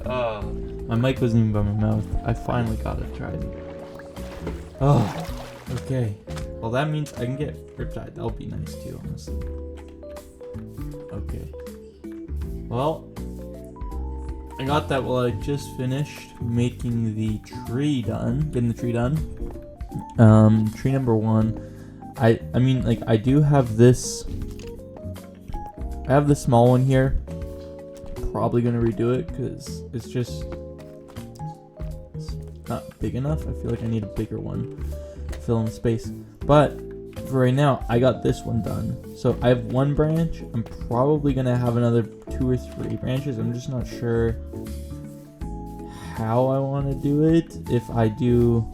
My mic wasn't even by my mouth. I finally got it tried. Oh, okay. Well, that means I can get Riptide. That'll be nice too, honestly. Okay. Well, I got that while I just finished making the tree done. Getting the tree done. Tree number 1. I mean, like, I do have this. I have the small one here. Probably gonna redo it because it's just not big enough. I feel like I need a bigger one to fill in space. But for right now, I got this one done. So I have 1 branch. I'm probably gonna have another 2 or 3 branches. I'm just not sure how I want to do it. If I do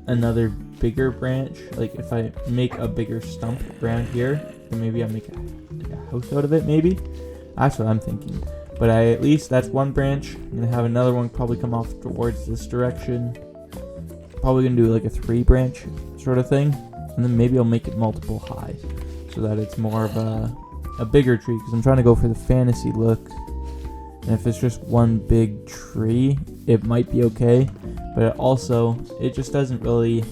another bigger branch, like if I make a bigger stump around here, then maybe I make a house out of it. Maybe that's what I'm thinking. But at least that's 1 branch. I'm gonna have another one probably come off towards this direction. Probably gonna do like a 3 branch sort of thing, and then maybe I'll make it multiple high so that it's more of a bigger tree, because I'm trying to go for the fantasy look. And if it's just 1 big tree, it might be okay, but also it just doesn't really.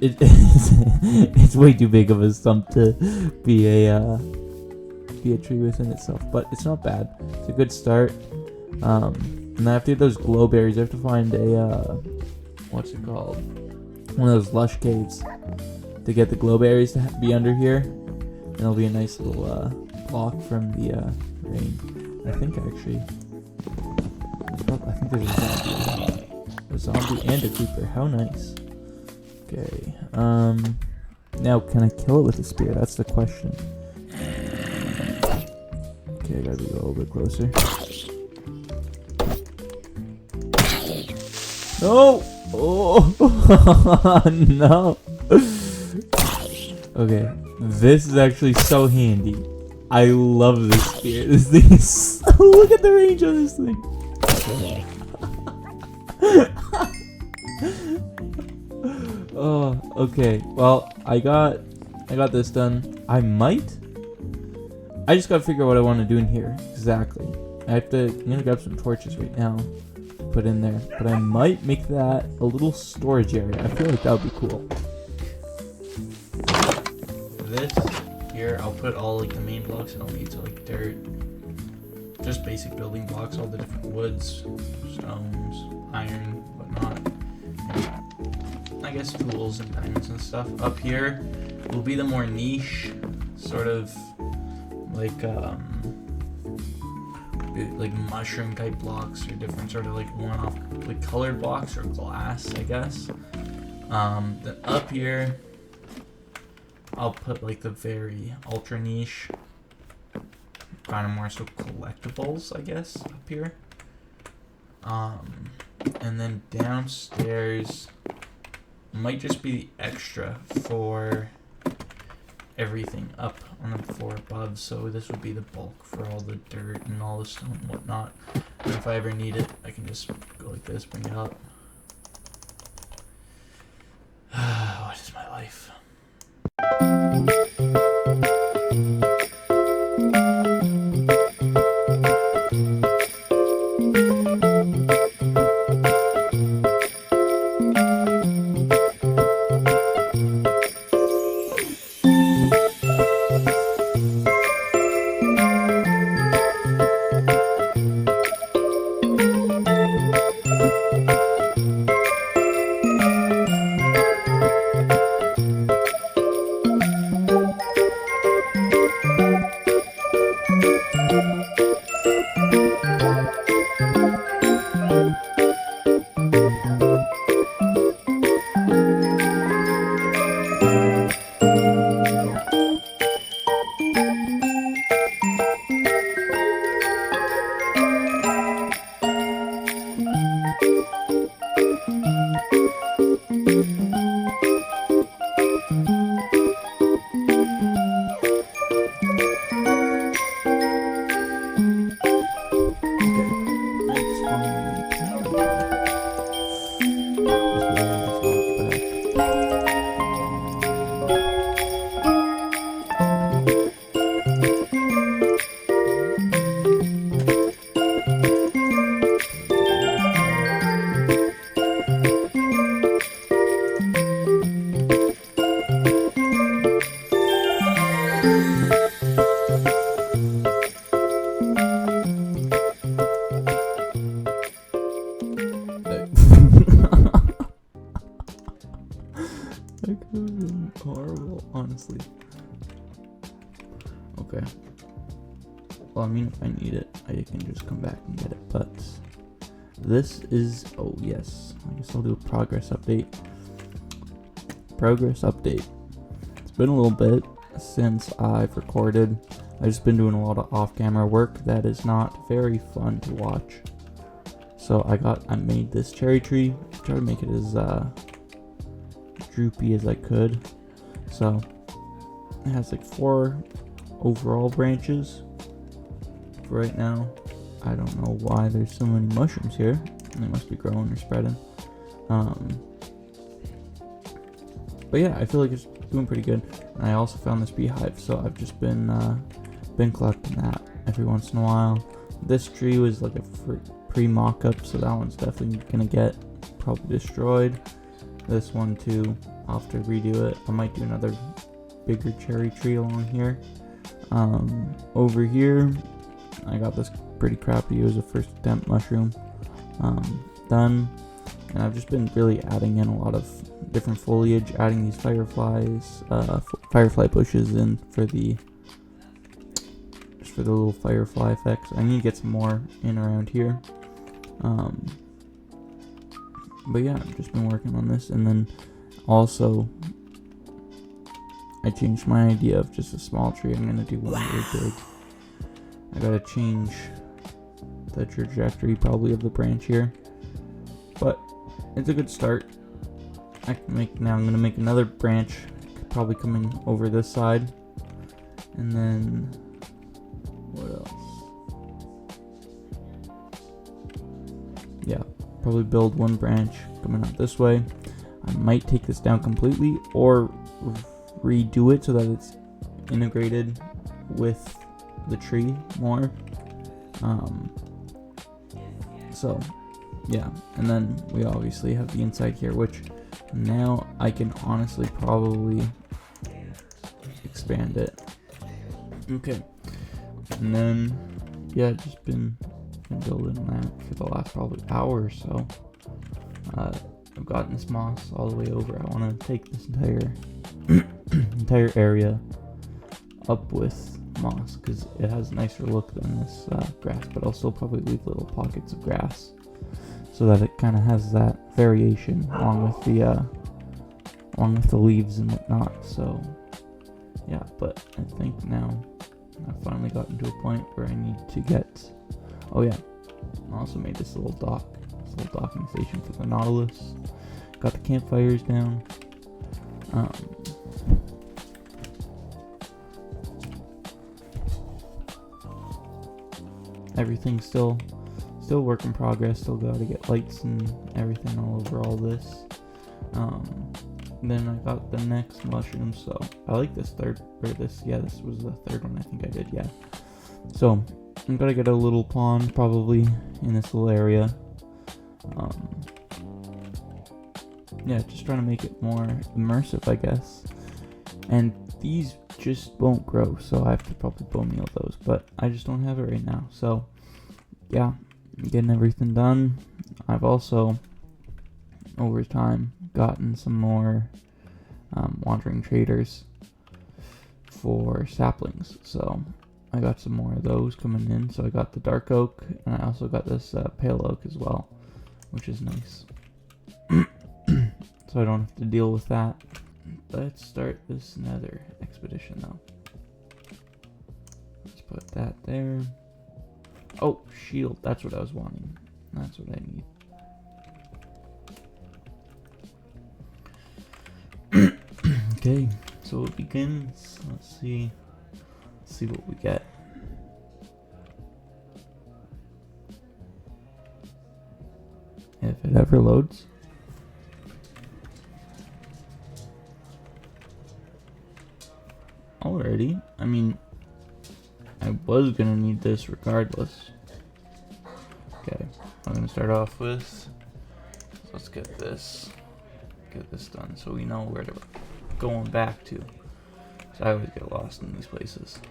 It's way too big of a stump to be a tree within itself, but it's not bad. It's a good start. And I have to get those glow berries. I have to find a what's it called? One of those lush caves to get the glow berries to be under here. And it'll be a nice little block from the rain. I think actually, I think there's a zombie and a creeper. How nice. Okay. Now can I kill it with a spear? That's the question. Okay, I gotta be a little bit closer. No! Oh no! Okay, this is actually so handy. I love this spear. This thing is so, look at the range on this thing. Oh, okay. Well, I got this done. I just gotta figure out what I want to do in here exactly. I'm gonna grab some torches right now, put in there. But I might make that a little storage area. I feel like that would be cool. This here, I'll put all like the main blocks and I'll need, so like dirt, just basic building blocks, all the different woods, stones, iron, whatnot. And I guess tools and diamonds and stuff. Up here will be the more niche, sort of like mushroom type blocks, or different sort of like one-off like colored blocks or glass, I guess. Then up here I'll put like the very ultra niche, kind of more so collectibles, I guess, up here. And then downstairs might just be the extra for everything up on the floor above, so this would be the bulk for all the dirt and all the stone and whatnot. And if I ever need it, I can just go like this, bring it up. What is my life? horrible, honestly. Okay. Well, I mean, if I need it, I can just come back and get it, but this is, oh yes, I guess I'll do a progress update. It's been a little bit since I've recorded. I've just been doing a lot of off-camera work that is not very fun to watch. So I made this cherry tree, tried to make it as droopy as I could. So it has like 4 overall branches. For right now, I don't know why there's so many mushrooms here. They must be growing or spreading. But yeah, I feel like it's doing pretty good. And I also found this beehive, so I've just been collecting that every once in a while. This tree was like a pre-mock-up, so that one's definitely gonna get probably destroyed. This one too, I'll have to redo it. I might do another bigger cherry tree along here. Over here, I got this pretty crappy. It was a first attempt mushroom done, and I've just been really adding in a lot of different foliage, adding these fireflies, firefly bushes in for the little firefly effects. I need to get some more in around here. But yeah, I've just been working on this, and then also I changed my idea of just a small tree. I'm gonna do one really big. I gotta change the trajectory probably of the branch here, but it's a good start. I'm gonna make another branch, probably coming over this side, and then what else? Yeah, probably build one branch coming out this way. I might take this down completely or redo it so that it's integrated with the tree more. So yeah, and then we obviously have the inside here, which now I can honestly probably expand it. Okay, and then yeah, just been building that for the last probably hour or so. I've gotten this moss all the way over. I want to take this entire area up with moss because it has a nicer look than this grass, but I'll still probably leave little pockets of grass so that it kind of has that variation along with the leaves and whatnot. So yeah, but I think now I've finally gotten to a point where I need to get, oh yeah, I also made this little docking station for the Nautilus. Got the campfires down. Everything's still work in progress. Still gotta get lights and everything all over all this. Then I got the next mushroom, so I like this this was the third one I think I did, yeah. So I'm gonna get a little pond probably in this little area. Yeah, just trying to make it more immersive, I guess. And these just won't grow, so I have to probably bone meal those, but I just don't have it right now. So yeah, getting everything done. I've also over time gotten some more wandering traders for saplings, so I got some more of those coming in. So I got the dark oak, and I also got this pale oak as well, which is nice. So I don't have to deal with that. Let's start this nether expedition though. Let's put that there. Oh, shield, that's what I was wanting. That's what I need. Okay, so it begins. Let's see what we get. If it ever loads. Alrighty, I mean, I was gonna need this regardless. Okay, I'm gonna start off with, let's get this done so we know where to going back to. So I always get lost in these places.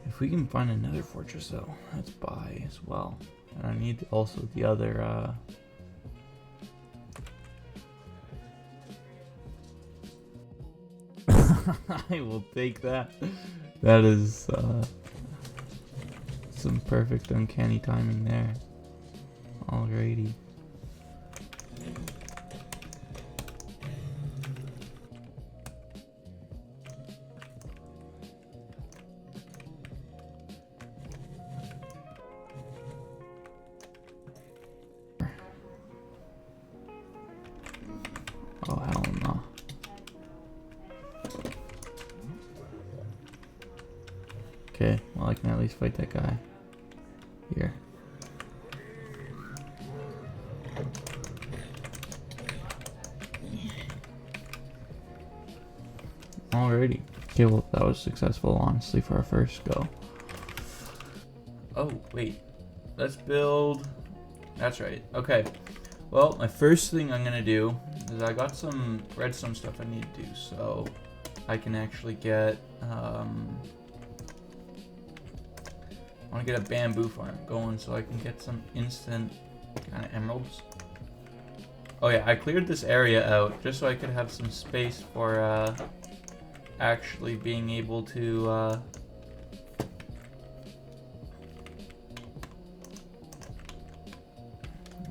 If we can find another fortress though, that's buy as well. And I need also the other I will take that. That is some perfect uncanny timing there. Alrighty. Oh hell no. Okay, well I can at least fight that guy. Here. Alrighty. Okay, well that was successful honestly for our first go. Oh, wait. Let's build... That's right. Okay. Well, my first thing I'm gonna do is I got some redstone stuff I need to do, so I can actually get I want to get a bamboo farm going so I can get some instant kind of emeralds. Oh yeah, I cleared this area out just so I could have some space for actually being able to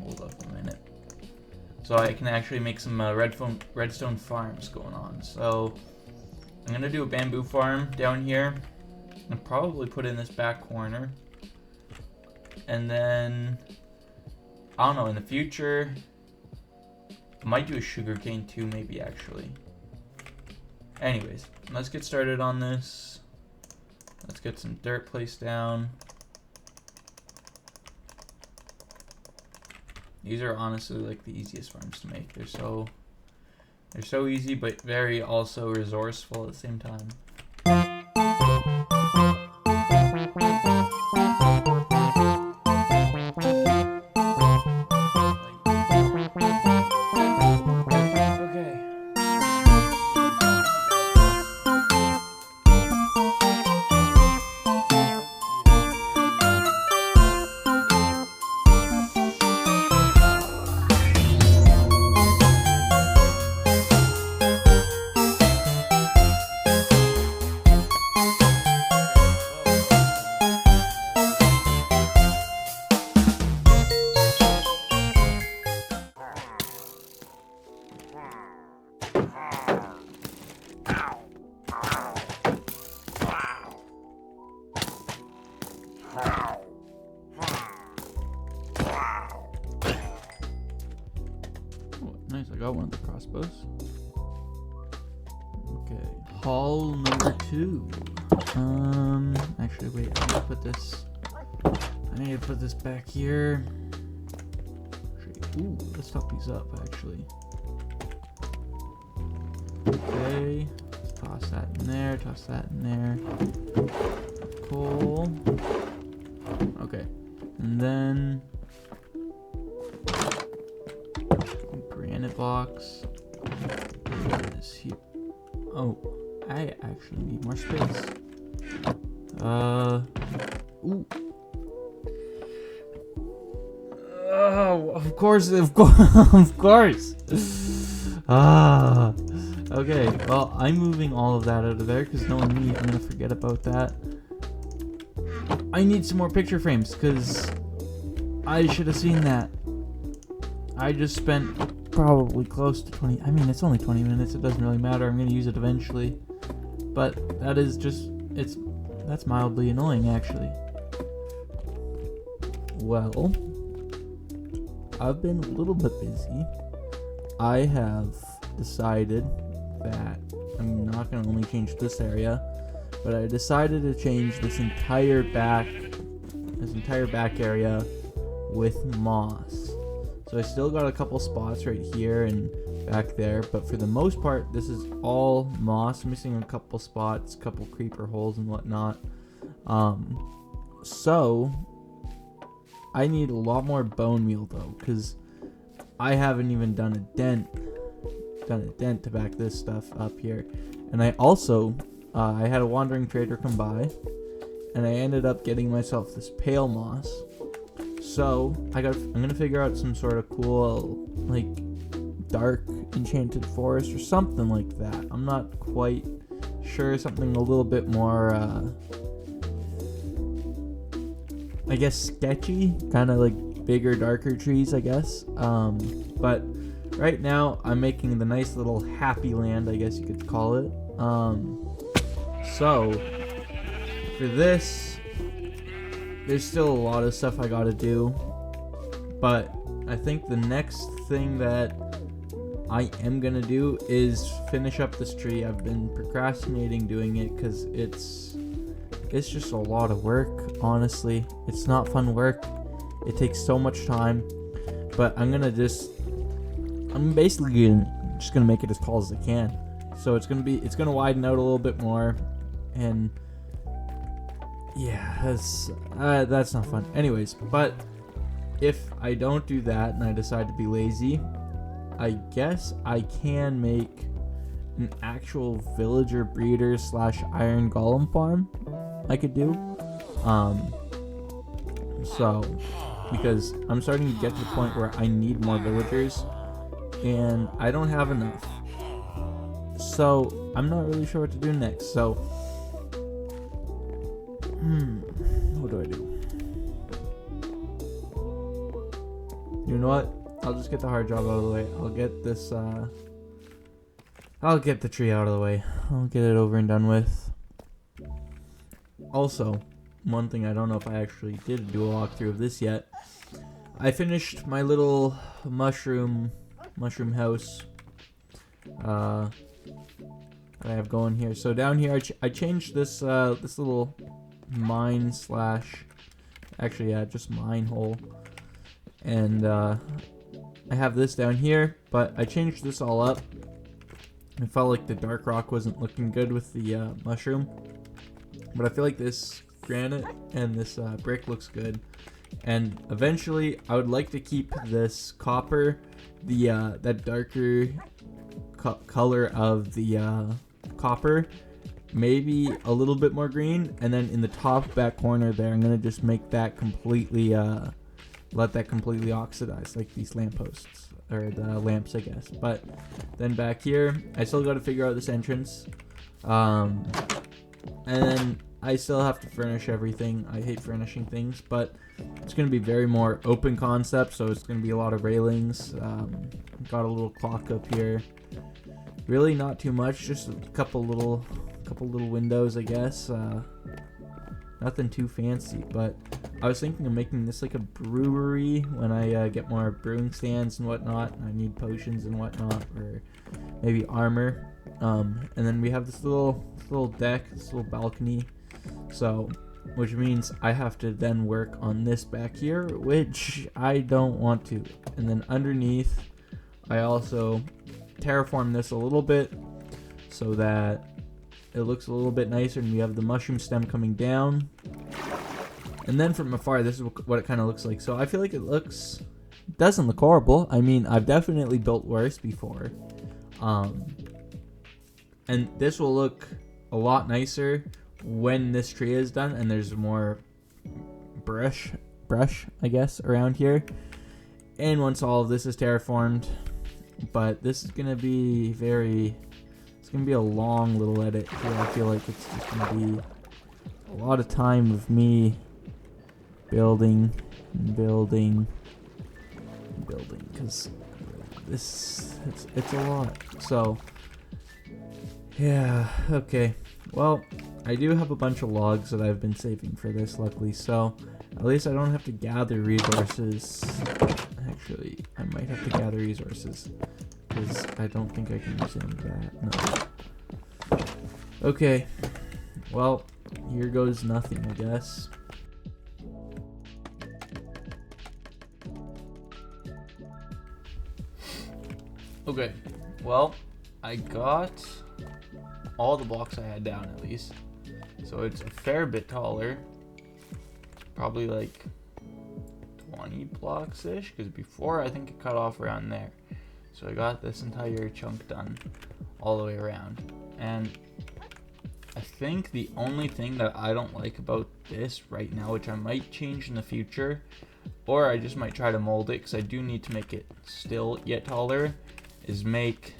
hold up a minute. So I can actually make some redstone farms going on. So I'm gonna do a bamboo farm down here and probably put in this back corner. And then I don't know, in the future I might do a sugarcane too, maybe actually. Anyways, let's get started on this. Let's get some dirt placed down. These are honestly like the easiest farms to make. They're so easy, but very also resourceful at the same time. Nice, I got one of the crossbows. Okay, haul number 2. Actually, wait, I need to put this back here. Ooh, let's top these up, actually. Okay, let's toss that in there, toss that in there. Coal. Okay, and then granite blocks. This here. Oh, I actually need more space. Ooh. Oh, of course. Of course. Okay, well, I'm moving all of that out of there because no one needs. I'm gonna forget about that. I need some more picture frames because I should have seen that. I just spent probably close to 20. I mean, it's only 20 minutes. It doesn't really matter. I'm gonna use it eventually. But that is just, that's mildly annoying actually. Well, I've been a little bit busy. I have decided that I'm not going to only change this area, but I decided to change this entire back area with moss. So I still got a couple spots right here and back there, but for the most part, this is all moss. I'm missing a couple spots, couple creeper holes and whatnot. So I need a lot more bone meal though, because I haven't even done a dent to back this stuff up here. And I also I had a wandering trader come by and I ended up getting myself this pale moss. So I'm gonna figure out some sort of cool like dark enchanted forest or something like that. I'm not quite sure something a little bit more, I guess, sketchy, kind of like bigger, darker trees, I guess. But right now, I'm making the nice little happy land, I guess you could call it. So for this, there's still a lot of stuff I gotta do, but I think the next thing that I am gonna do is finish up this tree. I've been procrastinating doing it because it's just a lot of work. Honestly, it's not fun work. It takes so much time, but I'm basically just gonna make it as tall as I can. So it's gonna widen out a little bit more, and yeah, that's not fun. Anyways, but if I don't do that and I decide to be lazy, I guess I can make an actual villager breeder / iron golem farm I could do. So because I'm starting to get to the point where I need more villagers and I don't have enough. So I'm not really sure what to do next. So what do I do? You know what? I'll just get the hard job out of the way. I'll get this, I'll get the tree out of the way. I'll get it over and done with. Also, one thing I don't know if I actually did do a walkthrough of this yet. I finished my little mushroom house. I have going here. So down here, I changed this, this little mine / actually, yeah, just mine hole. And, I have this down here, but I changed this all up. I felt like the dark rock wasn't looking good with the mushroom, but I feel like this granite and this brick looks good. And eventually, I would like to keep this copper, that darker color of the copper, maybe a little bit more green, and then in the top back corner there, I'm gonna just make that completely. Let that completely oxidize, like these lampposts, or the lamps, I guess. But then back here, I still got to figure out this entrance, and then I still have to furnish everything. I hate furnishing things, but it's going to be very more open concept, so it's going to be a lot of railings. Got a little clock up here. Really not too much, just a couple little windows, I guess. Nothing too fancy, but I was thinking of making this like a brewery when I get more brewing stands and whatnot. I need potions and whatnot, or maybe armor. And then we have this little deck, this little balcony. So, which means I have to then work on this back here, which I don't want to. And then underneath, I also terraform this a little bit so that it looks a little bit nicer, and we have the mushroom stem coming down. And then from afar, this is what it kind of looks like. So I feel like it doesn't look horrible. I mean, I've definitely built worse before. And this will look a lot nicer when this tree is done and there's more brush, I guess, around here. And once all of this is terraformed. But this is going to be it's going to be a long little edit here. I feel like it's just going to be a lot of time of me building, because it's a lot. So yeah, okay. Well, I do have a bunch of logs that I've been saving for this, luckily, so at least I don't have to gather resources. Actually, I might have to gather resources, because I don't think I can use any of that. No. Okay. Well, here goes nothing, I guess. Okay. Well, I got all the blocks I had down, at least. So it's a fair bit taller. Probably like 20 blocks-ish, because before I think it cut off around there. So I got this entire chunk done all the way around. And I think the only thing that I don't like about this right now, which I might change in the future, or I just might try to mold it, because I do need to make it still yet taller, is make...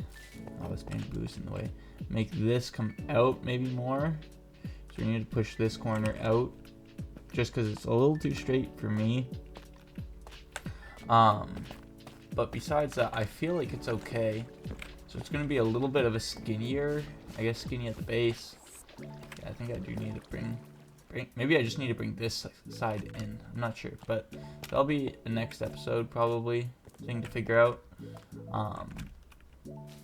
Oh, this bamboo's in the way. make this come out maybe more. So we need to push this corner out just because it's a little too straight for me. But besides that, I feel like it's okay. So it's going to be a little bit of a skinnier, I guess skinny at the base. Yeah, I think I do need to bring maybe I just need to bring this side in. I'm not sure, but that'll be a next episode probably thing to figure out.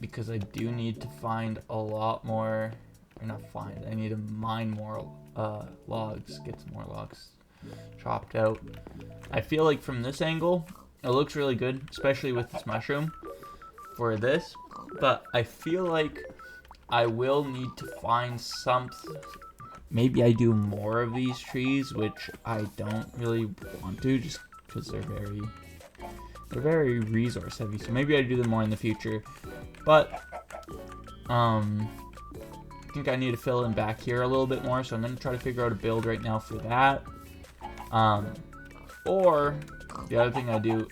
Because I do need to find a lot more, or not find, I need to mine more logs, get some more logs chopped out. I feel like from this angle, it looks really good, especially with this mushroom for this, but I feel like I will need to find something. Maybe I do more of these trees, which I don't really want to, just because they're very resource heavy. So maybe I do them more in the future. But I think I need to fill in back here a little bit more. So I'm gonna try to figure out a build right now for that. Or the other thing I do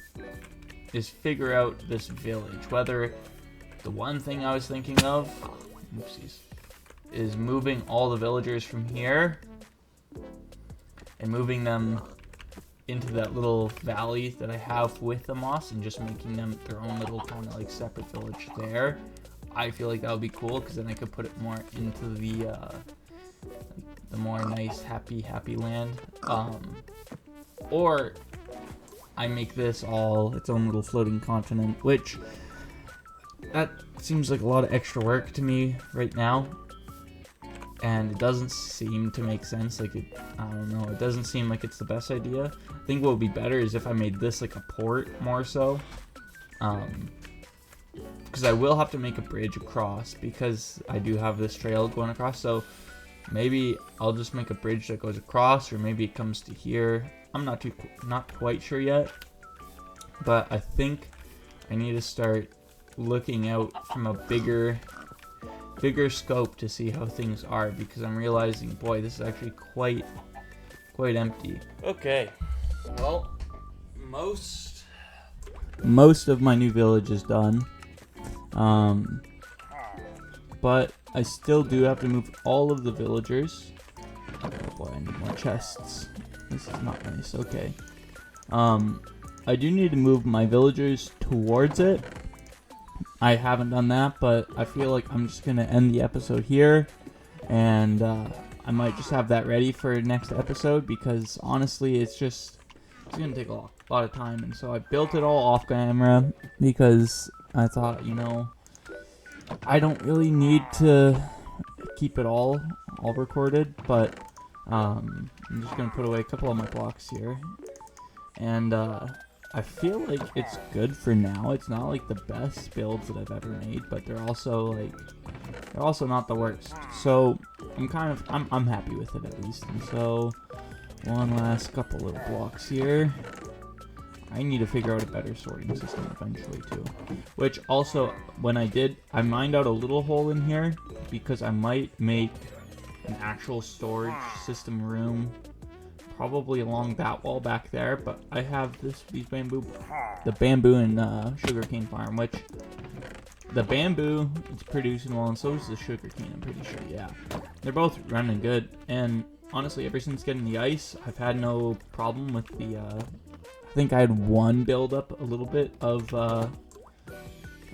is figure out this village. Whether the one thing I was thinking of, oopsies, is moving all the villagers from here and moving them into that little valley that I have with the moss and just making them their own little kind of like separate village there. I feel like that would be cool because then I could put it more into the more nice happy land. Or I make this all its own little floating continent, which that seems like a lot of extra work to me right now. And it doesn't seem to make sense. Like, I don't know, it doesn't seem like it's the best idea. I think what would be better is if I made this like a port more so. Because I will have to make a bridge across because I do have this trail going across. So maybe I'll just make a bridge that goes across, or maybe it comes to here. I'm not quite sure yet. But I think I need to start looking out from a bigger scope to see how things are, because I'm realizing, boy, this is actually quite empty. Okay, well, most of my new village is done, but I still do have to move all of the villagers. Oh boy, I need more chests. This is not nice. Okay, I do need to move my villagers towards it. I haven't done that, but I feel like I'm just going to end the episode here, and I might just have that ready for next episode, because honestly it's going to take a lot of time. And so I built it all off camera because I thought, you know, I don't really need to keep it all recorded, but I'm just going to put away a couple of my blocks here, and I feel like it's good for now. It's not like the best builds that I've ever made, but they're also not the worst. So I'm happy with it at least. And so one last couple little blocks here. I need to figure out a better sorting system eventually too. Which also, when I mined out a little hole in here because I might make an actual storage system room probably along that wall back there, but I have the bamboo and sugarcane farm, which the bamboo is producing well, and so is the sugarcane, I'm pretty sure. Yeah, they're both running good, and honestly, ever since getting the ice, I've had no problem with the I think I had one build up a little bit of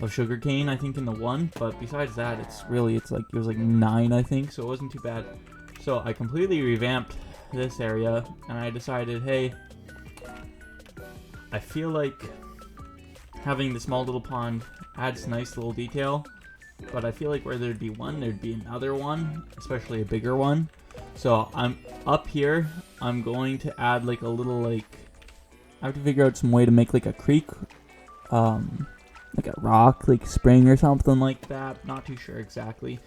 sugarcane, I think, in the one, but besides that, it was like 9, I think, so it wasn't too bad. So I completely revamped this area, and I decided, hey, I feel like having the small little pond adds nice little detail, but I feel like where there'd be one, there'd be another one, especially a bigger one. So I'm up here, I'm going to add like a little, like, I have to figure out some way to make like a creek, like a rock, like spring or something like that, not too sure exactly.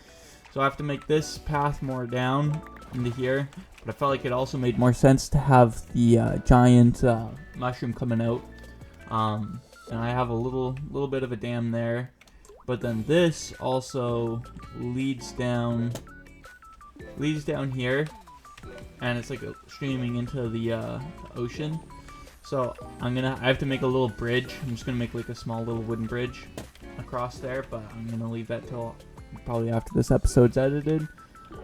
So I have to make this path more down into here, but I felt like it also made more sense to have the giant mushroom coming out, and I have a little bit of a dam there, but then this also leads down here, and it's like streaming into the ocean. So I have to make a little bridge. I'm just gonna make like a small little wooden bridge across there, but I'm gonna leave that till probably after this episode's edited.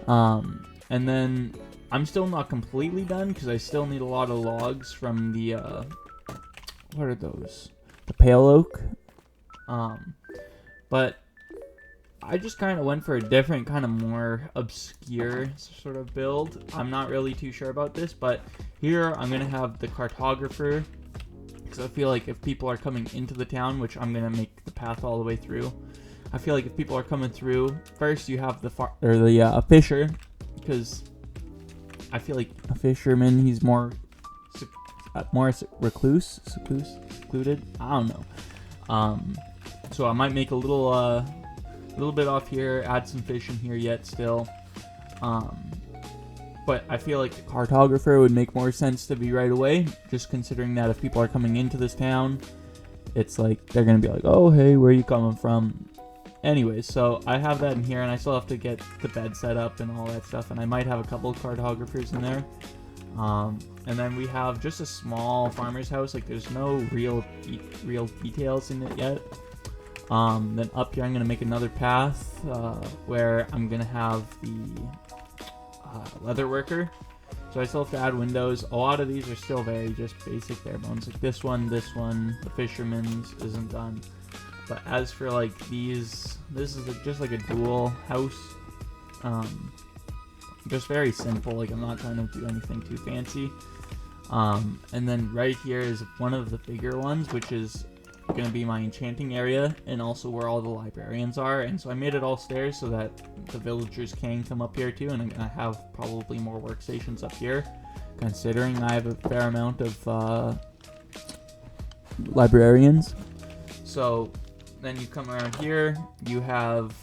And then I'm still not completely done because I still need a lot of logs from the what are those? The pale oak. But I just kind of went for a different kind of more obscure sort of build. I'm not really too sure about this, but here I'm going to have the cartographer, because I feel like if people are coming into the town, which I'm going to make the path all the way through, I feel like if people are coming through, first you have the fisher, because I feel like a fisherman, he's more secluded. I don't know. So I might make a little bit off here, add some fish in here yet still. But I feel like the cartographer would make more sense to be right away, just considering that if people are coming into this town, it's like they're gonna be like, oh hey, where are you coming from? Anyways, so I have that in here, and I still have to get the bed set up and all that stuff, and I might have a couple of cartographers in there. And then we have just a small farmer's house, like there's no real details in it yet. Then up here I'm going to make another path where I'm going to have the leather worker. So I still have to add windows. A lot of these are still very just basic bare bones. Like this one, the fisherman's isn't done. But as for like these, this is just like a dual house. Just very simple, like I'm not trying to do anything too fancy. And then right here is one of the bigger ones, which is going to be my enchanting area and also where all the librarians are. And so I made it all stairs so that the villagers can come up here too, and I'm going to have probably more workstations up here, considering I have a fair amount of librarians. So then you come around here, you have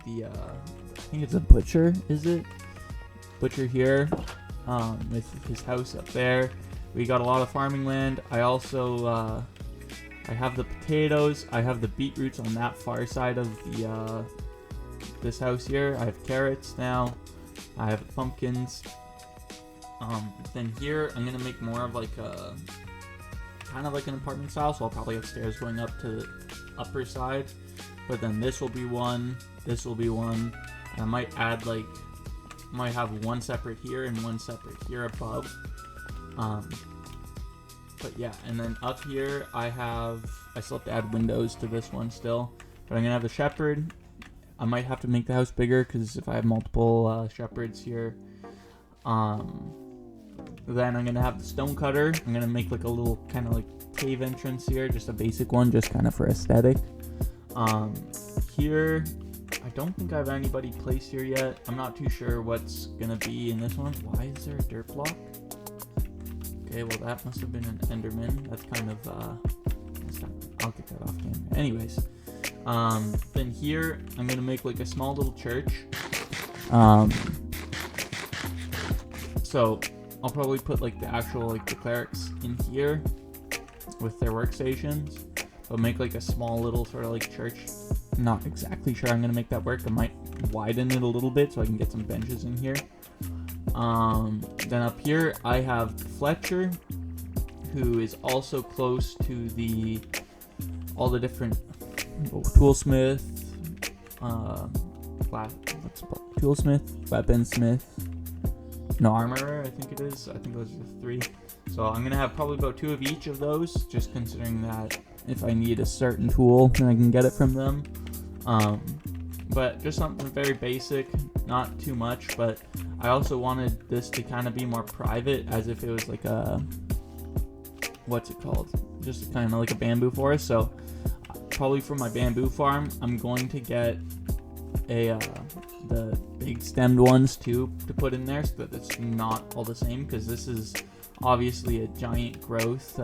the I think it's a butcher, is it? Butcher here, with his house up there. We got a lot of farming land. I also I have the potatoes. I have the beetroots on that far side of the this house here. I have carrots now. I have pumpkins. Then here I'm gonna make more of like a kind of like an apartment style. So I'll probably have stairs going up to the upper side. But then this will be one. This will be one. And I might add like. Might have one separate here and one separate here above. But yeah, and then up here I still have to add windows to this one still. But I'm gonna have the shepherd. I might have to make the house bigger because if I have multiple shepherds here. Then I'm gonna have the stone cutter. I'm gonna make like a little kind of like cave entrance here, just a basic one, just kind of for aesthetic. Here. I don't think I have anybody placed here yet. I'm not too sure what's gonna be in this one. Why is there a dirt block? Okay, well that must have been an Enderman. That's kind of I'll get that off camera. Anyways, then here I'm gonna make like a small little church. So I'll probably put like the actual like the clerics in here with their workstations. I'll make like a small little sort of like church. Not exactly sure I'm gonna make that work. I might widen it a little bit so I can get some benches in here. Then up here I have Fletcher, who is also close to all the different toolsmith, weaponsmith, no, armorer, I think it is. I think those are the three. So I'm gonna have probably about 2 of each of those, just considering that if I need a certain tool, then I can get it from them. But just something very basic, not too much, but I also wanted this to kind of be more private, as if it was like a, what's it called? Just kind of like a bamboo forest. So probably for my bamboo farm, I'm going to get the big stemmed ones too to put in there so that it's not all the same, because this is obviously a giant growth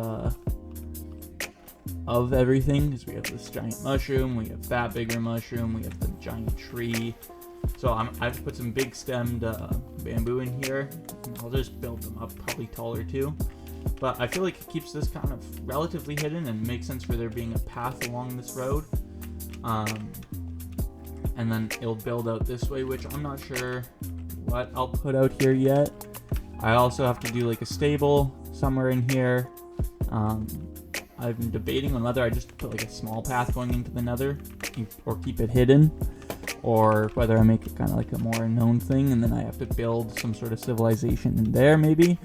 of everything, because we have this giant mushroom, we have that bigger mushroom, we have the giant tree. So I've put some big stemmed bamboo in here. I'll just build them up probably taller too. But I feel like it keeps this kind of relatively hidden and makes sense for there being a path along this road. And then it'll build out this way, which I'm not sure what I'll put out here yet. I also have to do like a stable somewhere in here. I've been debating on whether I just put like a small path going into the nether or keep it hidden. or whether I make it kind of like a more known thing, and then I have to build some sort of civilization in there, maybe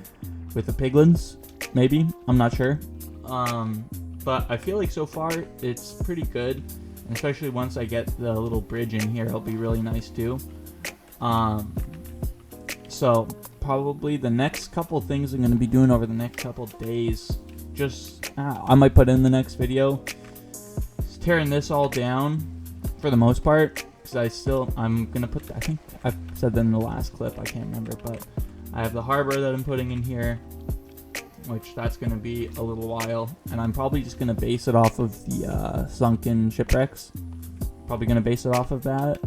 with the piglins. Maybe, I'm not sure. But I feel like so far it's pretty good, and especially once I get the little bridge in here, it'll be really nice too. So probably the next couple things I'm going to be doing over the next couple days, just I might put in the next video, is tearing this all down for the most part, because I'm going to put, I think I've said that in the last clip, I can't remember, but I have the harbor that I'm putting in here, which that's going to be a little while, and I'm probably just going to base it off of the sunken shipwrecks. Probably going to base it off of that.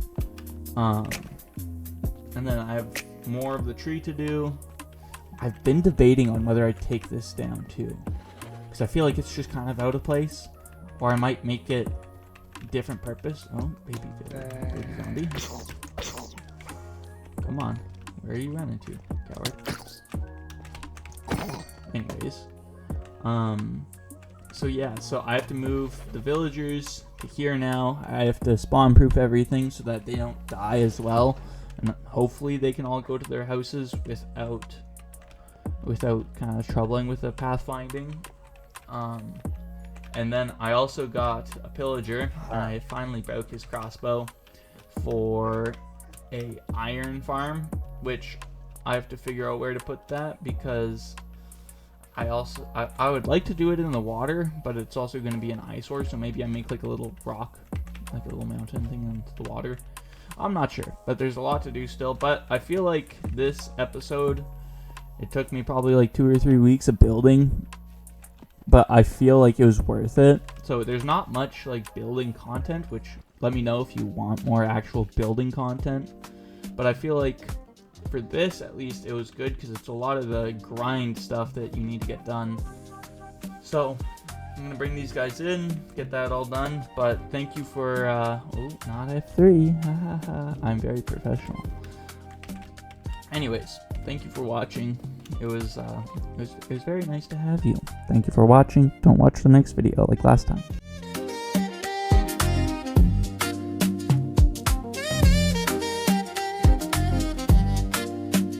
And then I have more of the tree to do. I've been debating on whether I take this down too, because I feel like it's just kind of out of place, or I might make it different purpose. Oh, baby zombie. Come on, where are you running to, coward? Anyways, so yeah, so I have to move the villagers to here now. I have to spawn proof everything so that they don't die as well, and hopefully they can all go to their houses without kind of troubling with the pathfinding. And then I also got a pillager, and I finally broke his crossbow for a iron farm, which I have to figure out where to put that, because I would like to do it in the water, but it's also going to be an eyesore, so maybe I make like a little rock, like a little mountain thing into the water. I'm not sure, but there's a lot to do still. But I feel like this episode, it took me probably like 2 or 3 weeks of building, but I feel like it was worth it. So there's not much like building content, which let me know if you want more actual building content. But I feel like for this, at least, it was good because it's a lot of the grind stuff that you need to get done. So I'm gonna bring these guys in, get that all done. But thank you for oh, not F3. I'm very professional. Anyways, thank you for watching. It was very nice to have you. Thank you for watching. Don't watch the next video like last time.